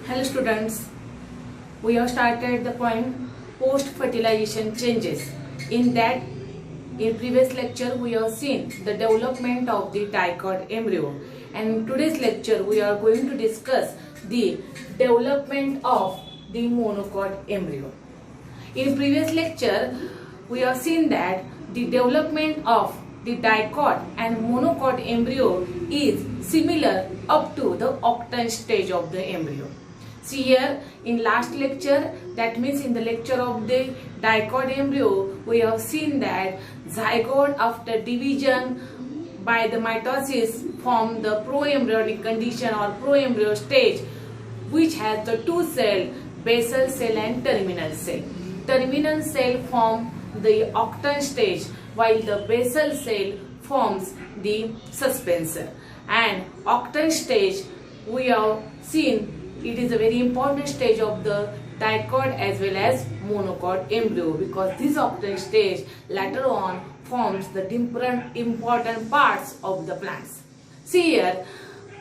Hello students, we have started the point post-fertilization changes. In previous lecture we have seen the development of the dicot embryo, and in today's lecture we are going to discuss the development of the monocot embryo. In previous lecture we have seen that the development of the dicot and monocot embryo is similar up to the octant stage of the embryo. See here, in last lecture, that means in the lecture of the dicot embryo, we have seen that zygote after division by the mitosis form the proembryonic condition or proembryo stage, which has the two cells, basal cell and terminal cell. Terminal cell form the octant stage, while the basal cell forms the suspensor. And octant stage, we have seen it is a very important stage of the dicot as well as monocot embryo, because this octant stage later on forms the different important parts of the plants. See here,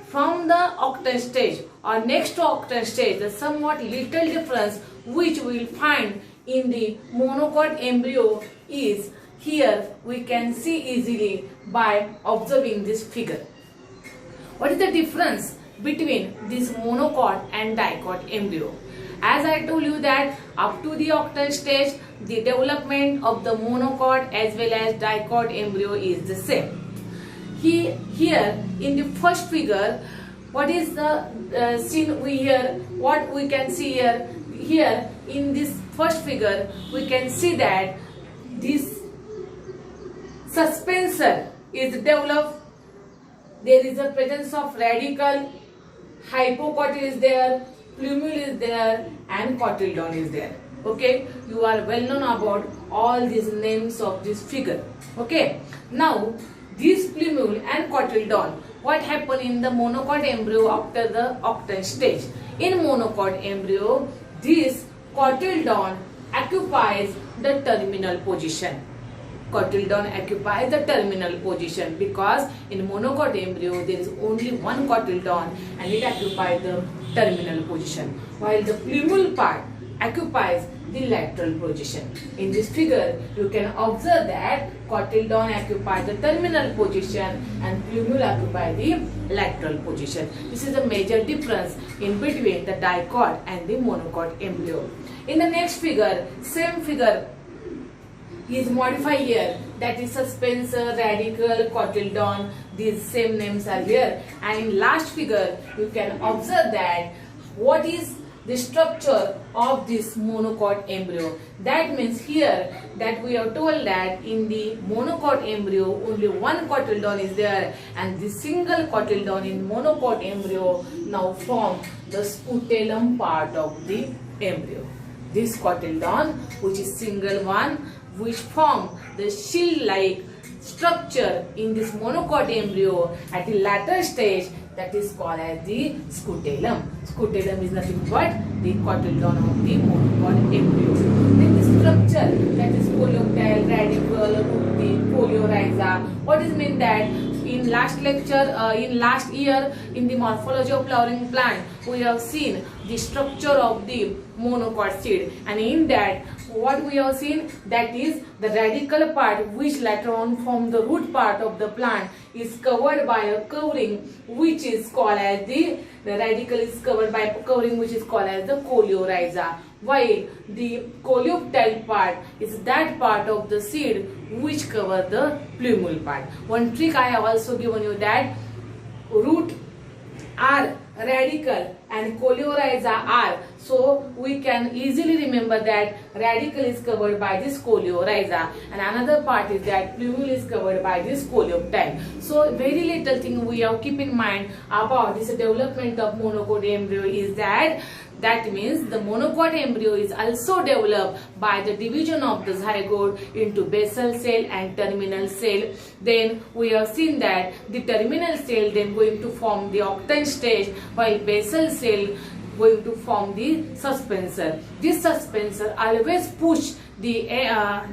from the octant stage or next to octant stage, the somewhat little difference which we will find in the monocot embryo is here we can see easily by observing this figure. What is the difference between this monocot and dicot embryo? As I told you that up to the octant stage, the development of the monocot as well as dicot embryo is the same. Here in the first figure, what is the scene what we can see here? Here in this first figure, we can see that this suspensor is developed. There is a presence of radicle, hypocotyl is there, plumule is there, and cotyledon is there. Okay, you are well known about all these names of this figure. Okay, now this plumule and cotyledon, what happened in the monocot embryo after the octant stage? In monocot embryo, this cotyledon occupies the terminal position. Cotyledon occupies the terminal position because in monocot embryo there is only one cotyledon and it occupies the terminal position, while the plumule part occupies the lateral position. In this figure you can observe that cotyledon occupies the terminal position and plumule occupies the lateral position. This is a major difference in between the dicot and the monocot embryo. In the next figure, same figure is modified here, that is suspensor, radicle, cotyledon, these same names are here. And in last figure you can observe that what is the structure of this monocot embryo. That means here that we are told that in the monocot embryo only one cotyledon is there, and the single cotyledon in monocot embryo now form the scutellum part of the embryo. This cotyledon, which is single one, which form the shield-like structure in this monocot embryo at the latter stage, that is called as the scutellum. Scutellum is nothing but the cotyledon of the monocot embryo. Then the structure, that is coleoptile, radicle, rooting, coleorhiza. What is mean that in last lecture, in last year, in the morphology of flowering plant, we have seen the structure of the monocot seed, and in that what we have seen, that is the radical part which later on form the root part of the plant is covered by a covering which is called as the radicle is covered by a covering which is called as the coleorhiza, while the coleoptile part is that part of the seed which cover the plumule part. One trick I have also given you, that root are radical and coleorhiza are, so we can easily remember that radicle is covered by this coleorhiza and another part is that plumule is covered by this coleoptile. So very little thing we have keep in mind about this development of monocot embryo is that means the monocot embryo is also developed by the division of the zygote into basal cell and terminal cell. Then we have seen that the terminal cell then going to form the octant stage, while basal cell going to form the suspensor. This suspensor always push the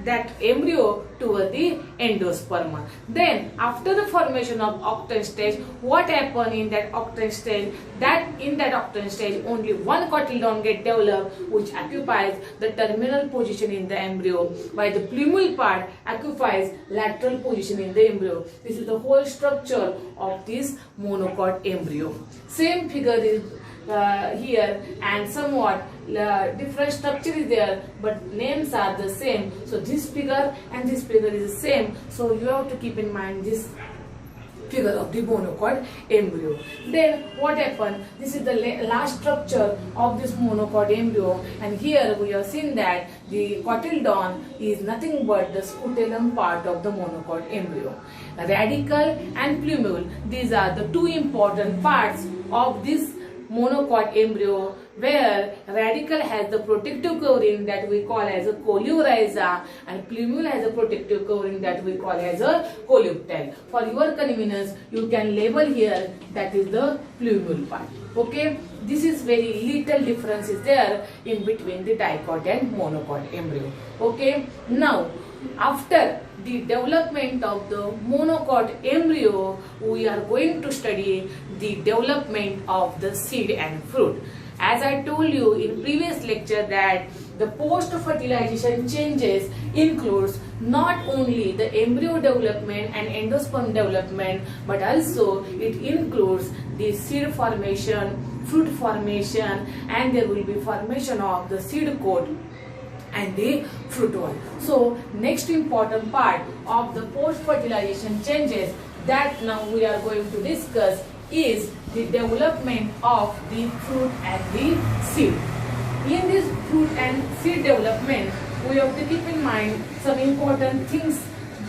that embryo toward the endosperm. Then after the formation of octant stage, what happen in that octant stage? That in that octant stage only one cotyledon get developed, which occupies the terminal position in the embryo, while the plumule part occupies lateral position in the embryo. This is the whole structure of this monocot embryo. Same figure is here, and somewhat different structure is there, but names are the same. So this figure and this figure is the same, so you have to keep in mind this figure of the monocot embryo. Then what happened? This is the last structure of this monocot embryo, and here we have seen that the cotyledon is nothing but the scutellum part of the monocot embryo. Radicle and plumule, these are the two important parts of this monocot embryo, where radicle has the protective covering that we call as a coleorhiza, and plumule has a protective covering that we call as a coleoptile. For your convenience, you can label here that is the plumule part. Okay, this is very little difference is there in between the dicot and monocot embryo. Okay, now after the development of the monocot embryo, we are going to study the development of the seed and fruit. As I told you in previous lecture that the post-fertilization changes includes not only the embryo development and endosperm development, but also it includes the seed formation, fruit formation, and there will be formation of the seed coat and the fruit wall. So next important part of the post-fertilization changes that now we are going to discuss is the development of the fruit and the seed. In this fruit and seed development, we have to keep in mind some important things.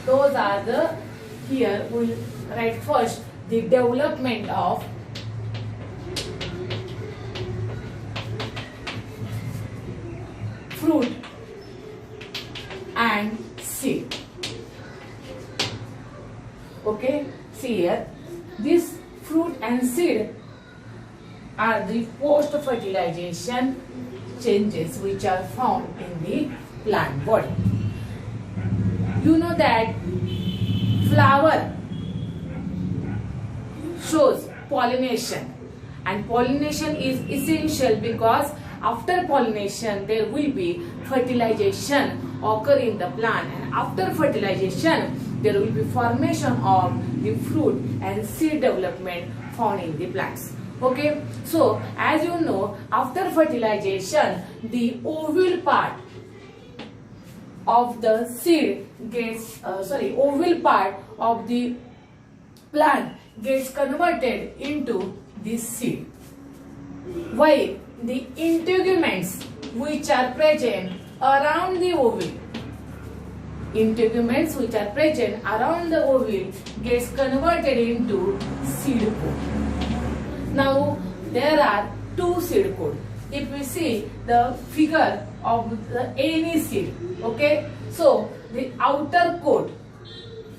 Those are the, here we will write first the development of fruit and seed. Okay, see here, this fruit and seed are the post-fertilization changes which are found in the plant body. You know that flower shows pollination, and pollination is essential because after pollination there will be fertilization occur in the plant, and after fertilization there will be formation of the fruit and seed development found in the plants. Okay, so as you know, after fertilization the ovule part of the seed gets ovule part of the plant gets converted into this seed, while the integuments which are present around the ovule, gets converted into seed coat. Now there are two seed coat. If we see the figure of any seed, okay, so the outer coat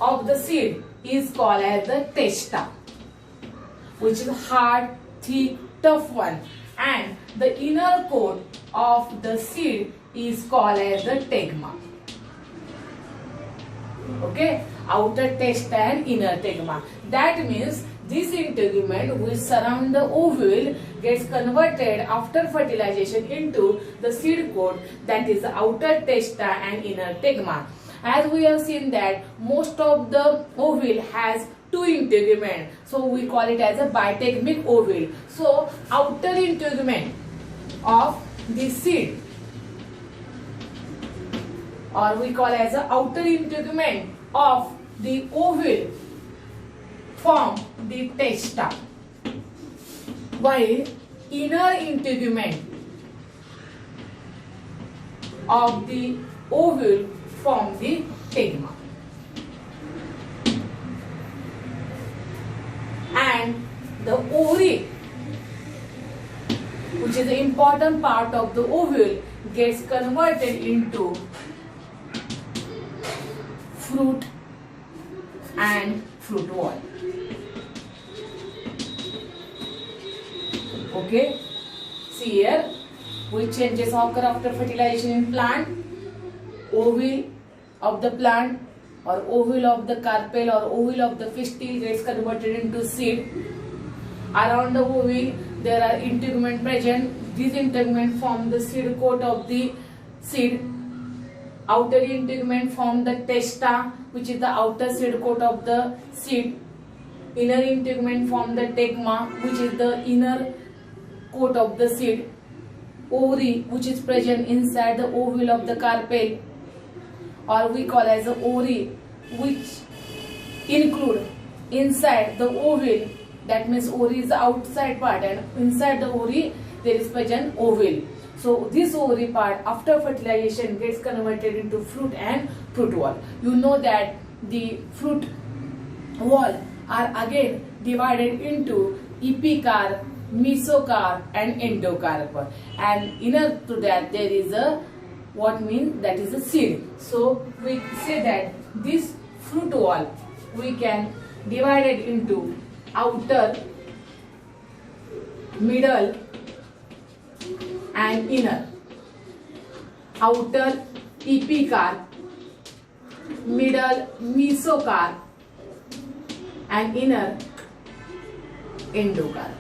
of the seed is called as the testa, which is hard, thick, tough one, and the inner coat of the seed is called as the tegma. Okay, outer testa and inner tegma. That means this integument which surround the ovule gets converted after fertilization into the seed coat, that is the outer testa and inner tegma. As we have seen that most of the ovule has two integument, so we call it as a bitegmic ovule. So outer integument of the seed, or we call as a outer integument of the ovule, form the testa, while inner integument of the ovule form the tegma. And the ovary, which is the important part of the ovule, gets converted into fruit and fruit wall. Okay, see here which changes occur after fertilization in plant. ovule of the plant or ovule of the carpel or ovule of the pistil gets converted into seed. Around the ovule there are integument present. These integument form the seed coat of the seed. Outer integument form the testa, which is the outer seed coat of the seed. Inner integument form the tegma, which is the inner coat of the seed. Ovary, which is present inside the ovule of the carpel, or we call as the ovary, which include inside the ovule. That means ovary is the outside part, and inside the ovary there is present ovule. So this ovary part after fertilization gets converted into fruit and fruit wall. You know that the fruit wall are again divided into epicarp, mesocarp and endocarp, and inner to that there is a what means that is a seed. So we say that this fruit wall we can divide it into outer, middle and inner. Outer epicarp, middle mesocarp and inner endocarp.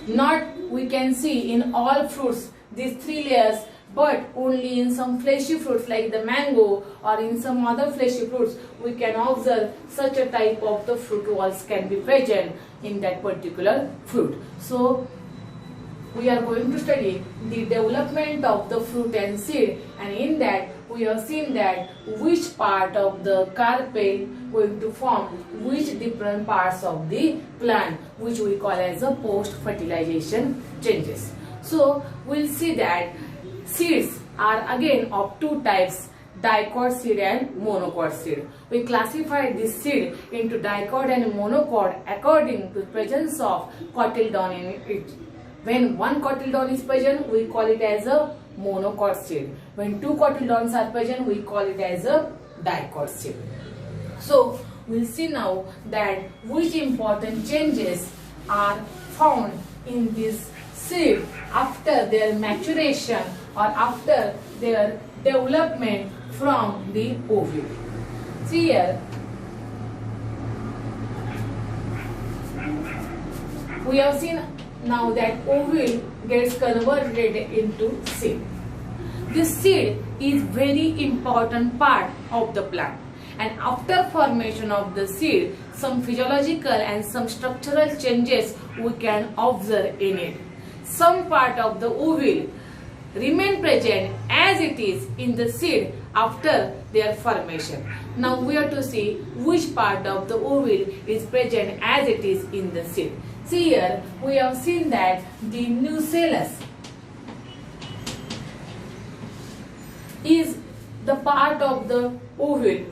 Not we can see in all fruits these three layers, but only in some fleshy fruits like the mango or in some other fleshy fruits we can observe such a type of the fruit walls can be present in that particular fruit. So we are going to study the development of the fruit and seed, and in that we have seen that which part of the carpel going to form which different parts of the plant, which we call as a post fertilization changes. So we'll see that seeds are again of two types, dicot seed and monocot seed. We classify this seed into dicot and monocot according to the presence of cotyledon in it. When one cotyledon is present, we call it as a monocot seed. When two cotyledons are present, we call it as a dicot seed. So we'll see now that which important changes are found in this seed after their maturation or after their development from the ovule. See here, we have seen now that ovule gets converted into seed. This seed is very important part of the plant, and after formation of the seed, some physiological and some structural changes we can observe in it. Some part of the ovule remain present as it is in the seed after their formation. Now we have to see which part of the ovule is present as it is in the seed. See here, we have seen that the nucellus is the part of the ovule.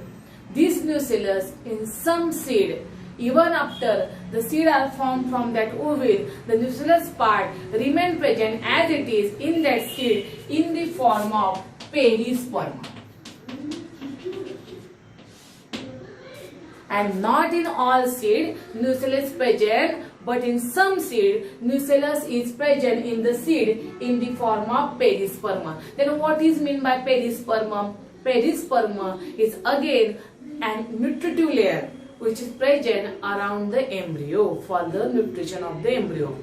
This nucellus in some seed, even after the seed are formed from that ovule, the nucellus part remain present as it is in that seed in the form of perisperma. And not in all seed nucellus present, but in some seed nucellus is present in the seed in the form of perisperma. Then what is meant by perisperma? Perisperma is again an nutritive layer which is present around the embryo for the nutrition of the embryo.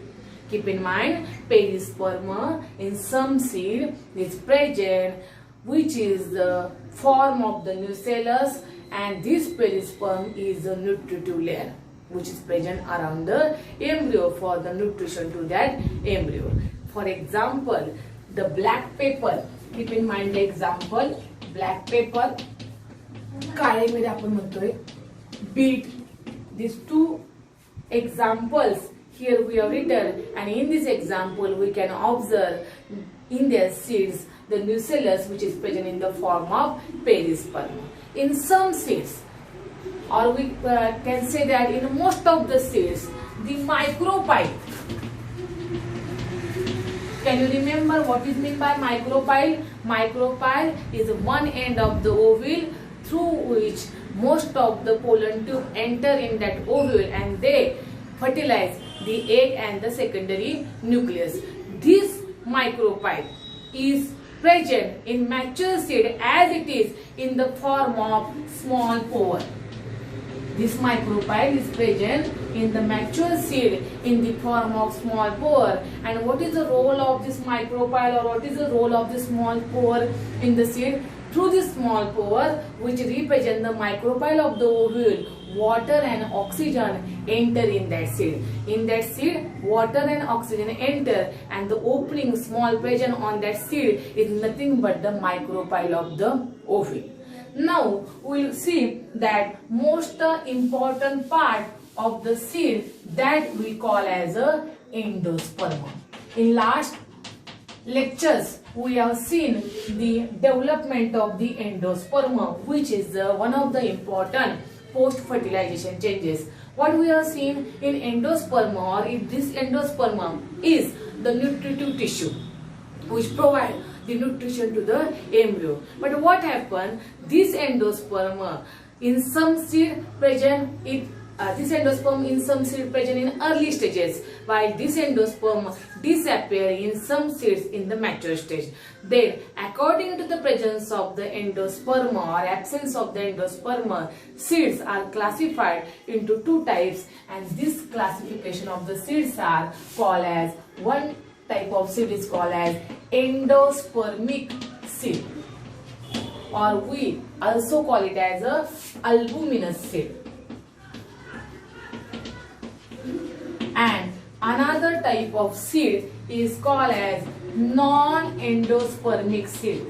Keep in mind, perisperma in some seed is present, which is the form of the nucellus, and this perisperm is a nutritive layer which is present around the embryo for the nutrition to that embryo. For example, the black pepper. Keep in mind the example, black pepper, काळे मिरी आपण म्हणतोय, beet. These two examples here we have written, and in this example we can observe in their seeds the nucellus which is present in the form of perisperma. In some seeds, or we can say that in most of the seeds, the micropyle. Can you remember what is meant by micropyle? Micropyle is one end of the ovule through which most of the pollen tube enter in that ovule and they fertilize the egg and the secondary nucleus. This micropyle is present in mature seed as it is in the form of small pore. This micropyle is present in the mature seed in the form of small pore. And what is the role of this micropyle, or what is the role of this small pore in the seed? Through this small pore, which represent the micropyle of the ovule, water and oxygen enter in that seed. In that seed, water and oxygen enter, and the opening small present on that seed is nothing but the micropyle of the ovule. Now we will see that most important part of the seed that we call as a endosperm. In last lectures we have seen the development of the endosperm, which is one of the important post fertilization changes. What we have seen in endosperm, or if this endosperm is the nutritive tissue which provide the nutrition to the embryo. But what happened? This endosperm in some seed present this endosperm in some seed present in early stages, while this endosperm disappear in some seeds in the mature stage. Then, according to the presence of the endosperm or absence of the endosperm, seeds are classified into two types, and this classification of the seeds are called as, one type of seed is called as endospermic seed, or we also call it as a albuminous seed. And another type of seed is called as non-endospermic seed.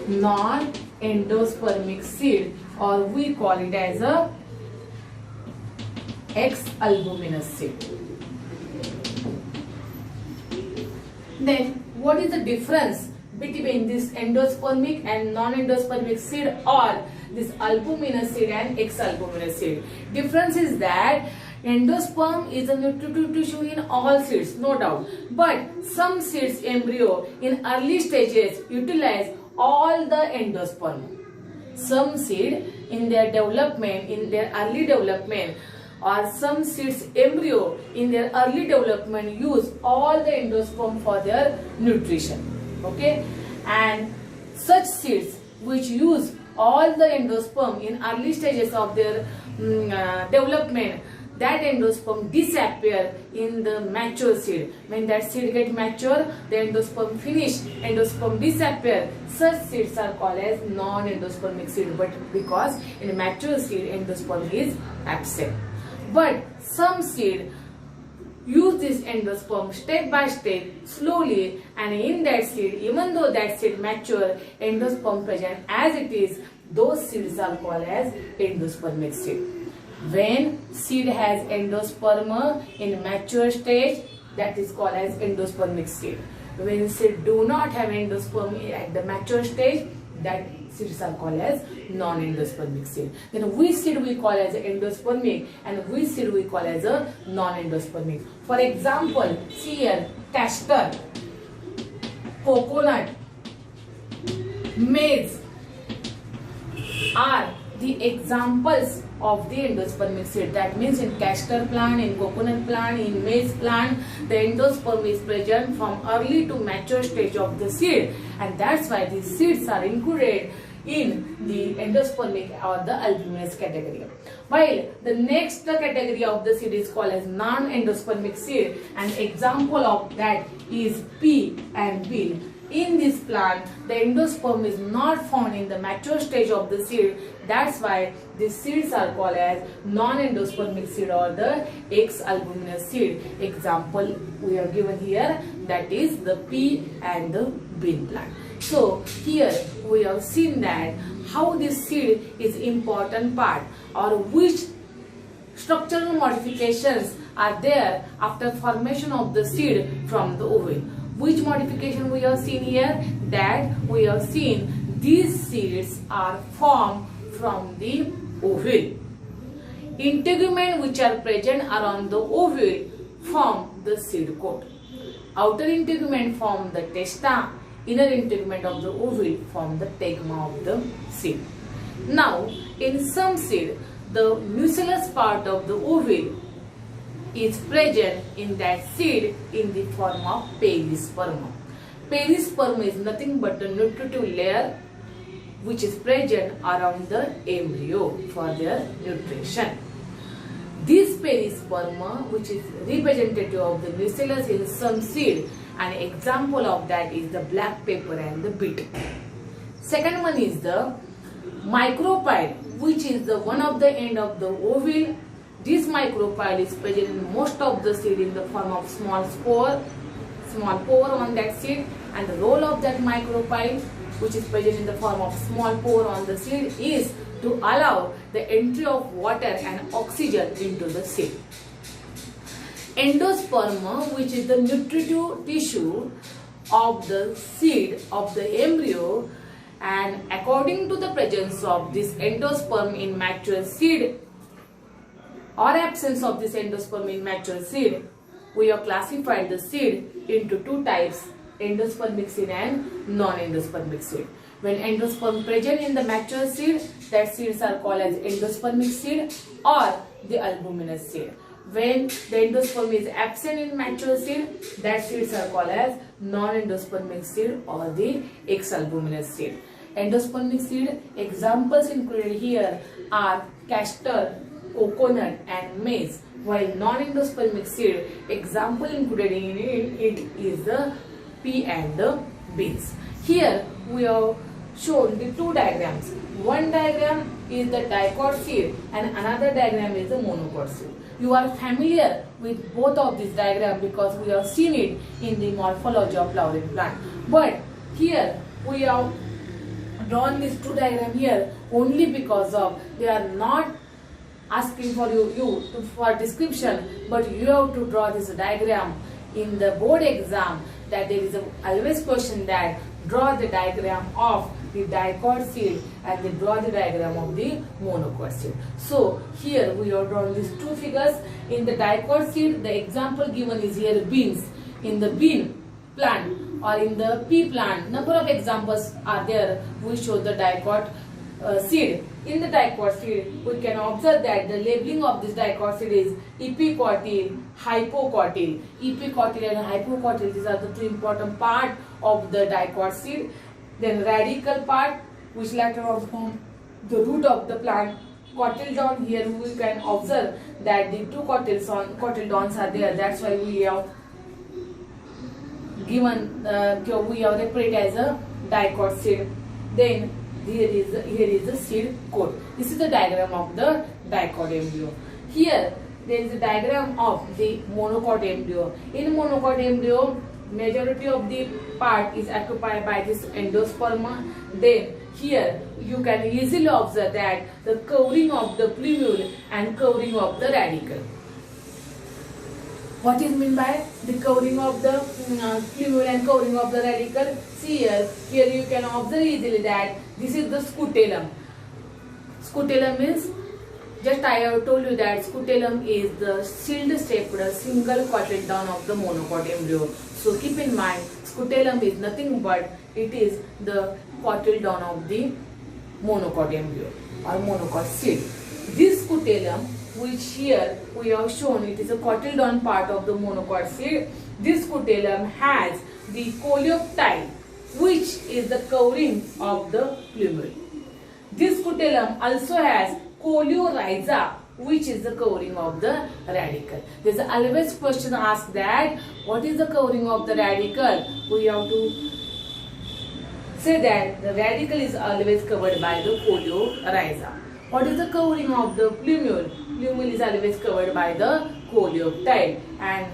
Non-endospermic seed, or we call it as a X-albuminous seed. Then what is the difference between this endospermic and non-endospermic seed, or this albuminous seed and X-albuminous seed? Difference is that endosperm is a nutritive tissue in all seeds, no doubt, but some seeds embryo in early stages utilize all the endosperm. Some seed in their development, in their early development, or some seeds embryo in their early development use all the endosperm for their nutrition. Okay, and such seeds which use all the endosperm in early stages of their development, that endosperm disappear in the mature seed. When that seed get mature, the endosperm finish, endosperm disappear. Such seeds are called as non-endospermic seed, but because in mature seed endosperm is absent. But some seed use this endosperm step by step, slowly, and in that seed, even though that seed mature, endosperm present as it is, those seeds are called as endospermic seed. When seed has endosperm in mature stage, that is called as endospermic seed. When seed do not have endosperm at the mature stage, that seeds are called as non-endospermic seed. Then which seed we call as endospermic and which seed we call as a non-endospermic. For example, see here, castor, coconut, maize are the examples of the endospermic seed. That means in castor plant, in coconut plant, in maize plant, the endosperm is present from early to mature stage of the seed, and that's why these seeds are included in the endospermic or the albuminous category. While the next category of the seed is called as non-endospermic seed, an example of that is pea and bean. In this plant, the endosperm is not found in the mature stage of the seed. That's why these seeds are called as non-endospermic seed or the X-albuminous seed. Example we have given here, that is the pea and the bean plant. So here we have seen that how this seed is important part, or which structural modifications are there after formation of the seed from the ovule. Which modification we have seen here? That we have seen these seeds are formed from the ovule. Integument which are present around the ovule form the seed coat. Outer integument form the testa, inner integument of the ovule form the tegma of the seed. Now, in some seed, the nucellus part of the ovule is present in that seed in the form of pegisperma. Perisperm is nothing but the nutritive layer which is present around the embryo for their nutrition. This perisperma, which is representative of the nucellus in some seed, an example of that is the black pepper and the beet. Second one is the micropyle, which is the one of the end of the ovule. This micropyle is present in most of the seed in the form of small pore on that seed, and the role of that micropyle, which is present in the form of small pore on the seed, is to allow the entry of water and oxygen into the seed. Endosperm, which is the nutritive tissue of the seed of the embryo, and according to the presence of this endosperm in mature seed or absence of this endosperm in mature seed, we have classified the seed into two types, endospermic seed and non-endospermic seed. When endosperm present in the mature seed, that seeds are called as endospermic seed or the albuminous seed. When the endosperm is absent in mature seed, that seeds are called as non-endospermic seed or the exalbuminous seed. Endospermic seed examples included here are castor, coconut and maize, while non-endospermic seed example included in it is the pea and the beans. Here we have shown the two diagrams. One diagram is the dicot seed and another diagram is the monocot seed. You are familiar with both of these diagrams because we have seen it in the morphology of flowering plant. But here we have drawn these two diagrams here only because of they are not asking for you for description, but you have to draw this diagram in the board exam. That there is always question that draw the diagram of the dicot seed and then draw the diagram of the monocot seed. So here we have drawn these two figures. In the dicot seed, the example given is here beans. In the bean plant or in the pea plant, number of examples are there. We show the dicot seed. In the dicot seed, we can observe that the labeling of this dicot seed is epicotyl, hypocotyl. Epicotyl and hypocotyl, these are the two important parts of the dicot seed. Then radical part, which later on form the root of the plant. Cotyledon, here we can observe that the two cotyledons are there. That's why we have given we have represented as a dicot seed. Then here is the seed coat. This is the diagram of the dicot embryo. Here there is a diagram of the monocot embryo. In monocot embryo, majority of the part is occupied by this endosperma. Then here you can easily observe that the covering of the plumule and covering of the radicle. What is meant by the covering of the plumule and covering of the radicle? See here you can observe easily that this is the scutellum. Scutellum is, just I have told you that scutellum is the shield-shaped single cotyledon of the monocot embryo. So keep in mind, scutellum is nothing but it is the cotyledon of the monocot embryo or monocot seed. This scutellum, which here we have shown, it is a cotyledon part of the monocot seed. This scutellum has the coleoptile, which is the covering of the plumule. This scutellum also has coleorhiza, which is the covering of the radicle. There is always question asked that what is the covering of the radicle? We have to say that the radicle is always covered by the coleorhiza. What is the covering of the plumule? Plumule is always covered by the coleoptile. And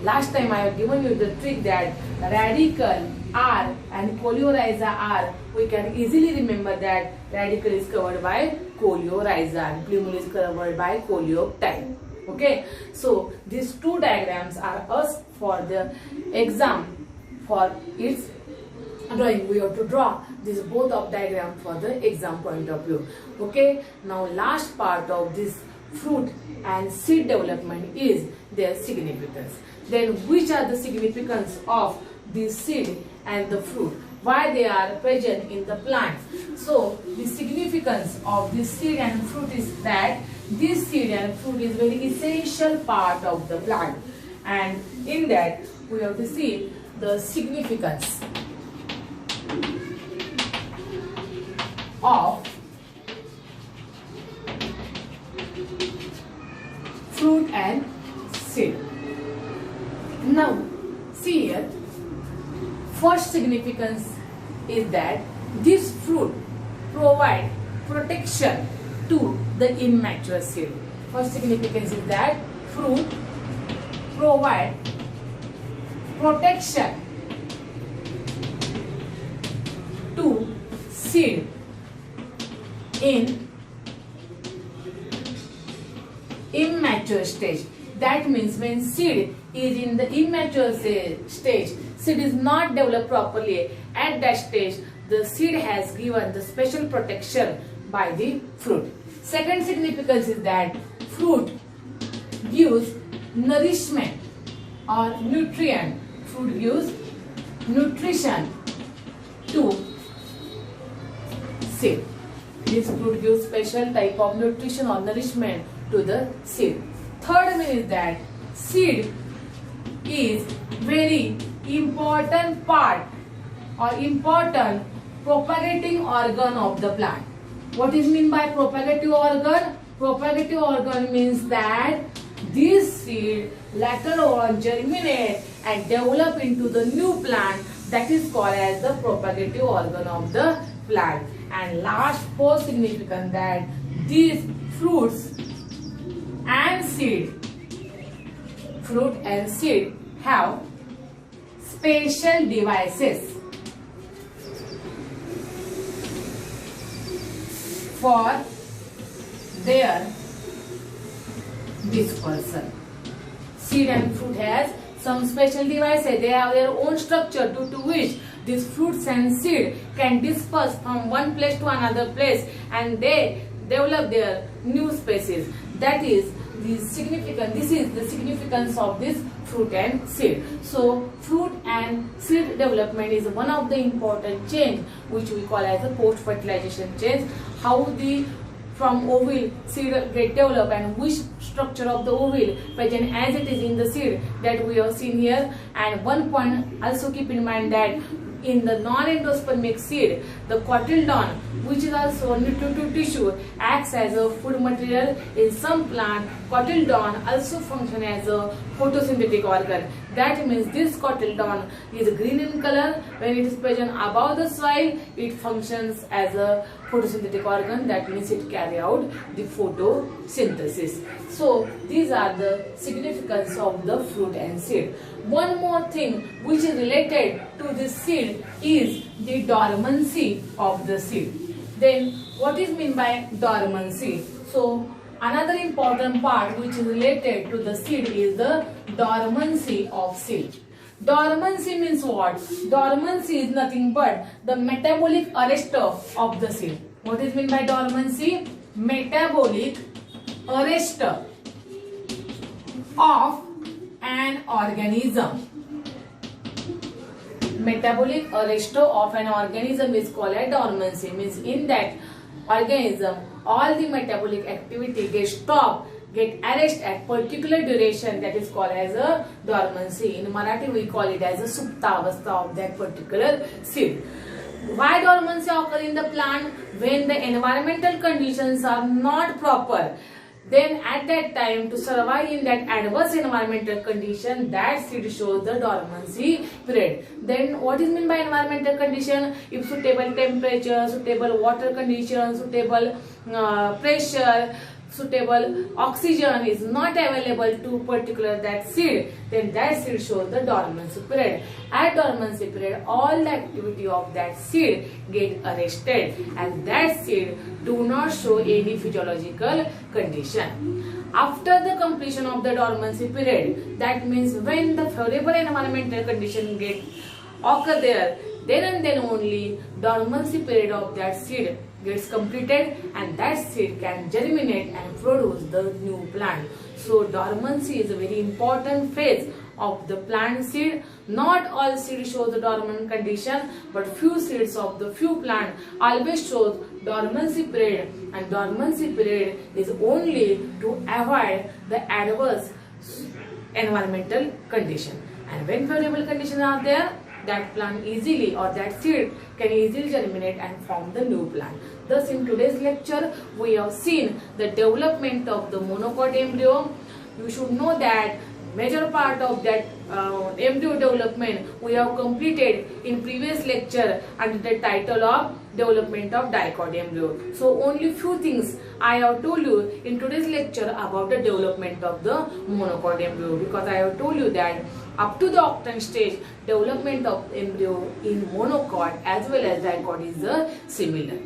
last time I have given you the trick that radicle R and coleorhiza R, we can easily remember that radicle is covered by coleorhiza and plumule is covered by coleoptile. Okay, so these two diagrams are us for the exam. For its drawing, we have to draw this both of diagram for the exam point of view. Okay, now last part of this fruit and seed development is their significance. Then which are the significance of the seed and the fruit? Why they are present in the plant? So the significance of this seed and fruit is that this seed and fruit is very essential part of the plant, and in that we have to see the significance of fruit and seed. Now, see here, first significance is that this fruit provide protection to the immature seed. First significance is that fruit provide protection to seed in immature stage. That means when seed is in the immature stage, seed is not developed properly. At that stage, the seed has given the special protection by the fruit. Second significance is that fruit gives nourishment or nutrient. Fruit gives nutrition to seed. This fruit gives special type of nutrition or nourishment to the seed. Third mean is that seed is very important part or important propagating organ of the plant. What is mean by propagative organ? Propagative organ means that this seed later on germinate and develop into the new plant, that is called as the propagative organ of the plant. And last, fourth significance, that these fruits and seed have special devices for their dispersal. Seed and fruit has some special devices. They have their own structure due to which these fruits and seed can disperse from one place to another place, and they develop their new species. That is the significance. This is the significance of this fruit and seed. So fruit and seed development is one of the important change which we call as a post fertilization change. How the from ovule seed get developed and which structure of the ovule present as it is in the seed, that we have seen here. And one point also keep in mind that in the non-endospermic seed, the cotyledon, which is also nutritive tissue, acts as a food material. In some plant, cotyledon also functions as a photosynthetic organ. That means this cotyledon is green in color. When it is present above the soil, it functions as a photosynthetic organ. That means it carry out the photosynthesis. So these are the significance of the fruit and seed. One more thing which is related to the seed is the dormancy of the seed. Then what is meant by dormancy? So another important part which is related to the seed is the dormancy of seed. Dormancy means what? Dormancy is nothing but the metabolic arrest of the seed. What is meant by dormancy? Metabolic arrest of an organism. Metabolic arrest of an organism is called as dormancy. Means in that organism, all the metabolic activity gets stopped, get arrest at particular duration. That is called as a dormancy. In Marathi, we call it as a suptavastha of that particular seed. Why dormancy occurs in the plant? When the environmental conditions are not proper, then at that time, to survive in that adverse environmental condition, that seed shows the dormancy period. Then what is meant by environmental condition? If suitable temperature, suitable water condition, suitable pressure, suitable oxygen is not available to particular that seed, then that seed shows the dormancy period. At dormancy period, all the activity of that seed get arrested, and that seed do not show any physiological condition. After the completion of the dormancy period, that means when the favorable environmental condition get occur there, then and then only dormancy period of that seed gets completed, and that seed can germinate and produce the new plant. So dormancy is a very important phase of the plant seed. Not all seeds show the dormant condition, but few seeds of the few plant always shows dormancy period, and dormancy period is only to avoid the adverse environmental condition. And when favorable conditions are there, that plant easily or that seed can easily germinate and form the new plant. Thus, in today's lecture, we have seen the development of the monocot embryo. You should know that major part of that embryo development we have completed in previous lecture under the title of development of dicot embryo. So only few things I have told you in today's lecture about the development of the monocot embryo, because I have told you that up to the octant stage development of embryo in monocot as well as dicot is similar.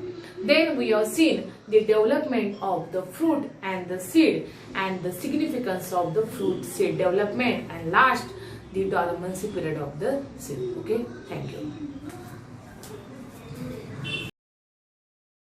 Then we have seen the development of the fruit and the seed and the significance of the fruit seed development, and last the dormancy period of the seed. Okay, thank you.